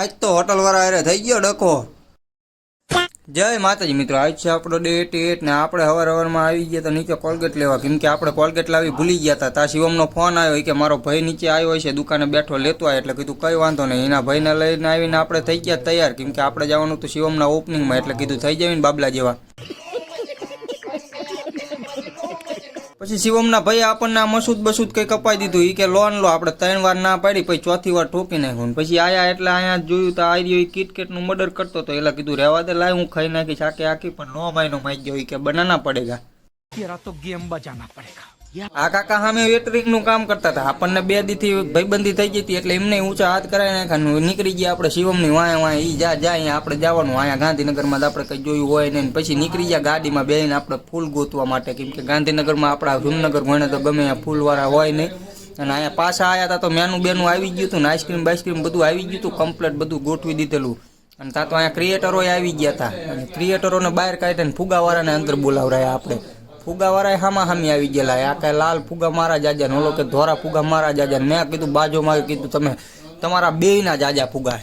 આજ તો હોટલ વાળા હારે થઈ ગયો ડખો। જય માતાજી મિત્રો, આજ છે આપણો ડેટ 8 ને આપણે હવારમાં આવી ગયા તો નીચે કોલગેટ લેવા, કેમ કે આપણે કોલગેટ લાવી ભૂલી ગયા હતા। તા શિવમનો ફોન આવ્યો કે મારો ભાઈ નીચે આવ્યો છે દુકાને બેઠો લેતો આવે, એટલે કીધું કઈ વાંધો નહીં। એના ભાઈને લઈને આવીને આપણે થઈ ગયા તૈયાર, કેમ કે આપણે જવાનું તો શિવમના ઓપનિંગમાં, એટલે કીધું થઈ જાવીને બાબલા જેવા। પછી શિવમના ભાઈ આપણને મસૂદ બસૂદ કઈ કપાઈ દીધું, એ કે લોન લો। આપણે 3 વાર ના પાડી, પછી ચોથી વાર ઠોકી નાખ્યું। પછી આયા એટલે અહીંયા જોયું તો આર્યો કિટકેટ નું મર્ડર કરતો હતો, એટલે કીધું રહેવા દે, લાય હું ખાઈ નાખીશ આખી આખી, પણ નો માયનો માઈ ગયો કે બનાના પડેગા, तेरा तो गेम बजाना पड़ेगा। આ કાકા સામે વેટરિંગ નું કામ કરતા હતા। આપણને 2 દીથી ભાઈબંધી થઈ ગઈ હતી, એટલે એમને ઊંચા હાથ કરાવી નાખ્યા। નીકળી ગયા આપણે શિવમની વાય ઈ જા અહીંયા આપણે જવાનું, અહીંયા ગાંધીનગરમાં આપણે કઈ જોયું હોય નહીં। પછી નીકળી ગયા ગાડીમાં બેહીને આપણે ફૂલ ગોતવા માટે, કેમ કે ગાંધીનગરમાં આપણા જૂનનગર ભણે તો ગમે ત્યાં ફૂલ વાળા હોય નહીં। અને અહીંયા પાછા આવ્યા હતા તો મેનું બેનું આવી ગયું હતું ને, આઈસ્ક્રીમ બાઈસ્ક્રીમ બધું આવી ગયું હતું, કમ્પ્લીટ બધું ગોઠવી દીધેલું। અને ત્યાં તો અહીંયા ક્રિએટરો આવી ગયા હતા, અને ક્રિએટરોને બહાર કાઢીને ફુગાવાળાને અંદર બોલાવરાયા આપણે। ફુગાવાળા હામા હામી આવી ગયેલા, આ કઈ લાલ ફુગા મારા જાજા, ઓલો કે ધોરા ફુગા મારા જાજા। મેં કીધું બાજુમાં કીધું તમે તમારા બેયના જાજા ફુગા।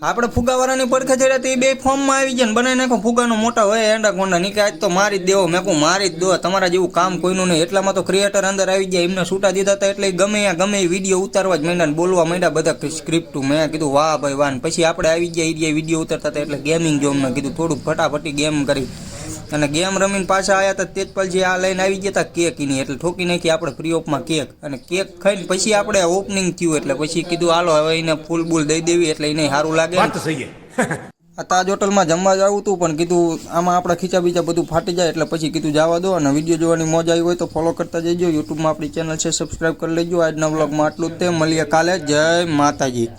આપણે ફુગાવાળાની પડખે ચડ્યા તો એ બે ફોર્મમાં આવી ગયા ને બનાવી નાખો ફુગાનો મોટા હોય એંડા કોંડા નીકળે, આજ તો મારી જ દેવો। મેં કહું મારી જ દો, તમારા જેવું કામ કોઈનું નહીં। એટલામાં તો ક્રિએટર અંદર આવી ગયા, એમને છૂટા દીધા હતા, એટલે ગમે એ વિડીયો ઉતારવા જ માંડ્યા ને બોલવા માંડ્યા બધા સ્ક્રિપ્ટ। મેં કીધું વાહ ભાઈ વાહ। પછી આપણે આવી ગયા એ વિડીયો ઉતારતા હતા, એટલે ગેમિંગ જો અમને કીધું થોડુંક ફટાફટી ગેમ કરી, અને ગેમ રમીને પાછા આવ્યા હતા। તેજપાલજી આ લઈને આવી ગયા હતા કેક એની, એટલે ઠોકી નાખી આપણે ફ્રી ઓફમાં કેક, અને કેક ખાઈને પછી આપણે ઓપનિંગ થયું, એટલે પછી કીધું હાલો હવે એને ફૂલ બુલ દઈ દેવી, એટલે એને સારું લાગે। આ તાજ હોટલમાં જમવા જવું હતું, પણ કીધું આમાં આપણા ખીચા બીજા બધું ફાટી જાય, એટલે પછી કીધું જવા દો। અને વિડીયો જોવાની મોજ આવી હોય તો ફોલો કરતા જજો, યુટ્યુબમાં આપણી ચેનલ છે સબસ્ક્રાઈબ કરી લેજો। આજના વ્લોગમાં આટલું જ તે, મળીએ કાલે। જય માતાજી।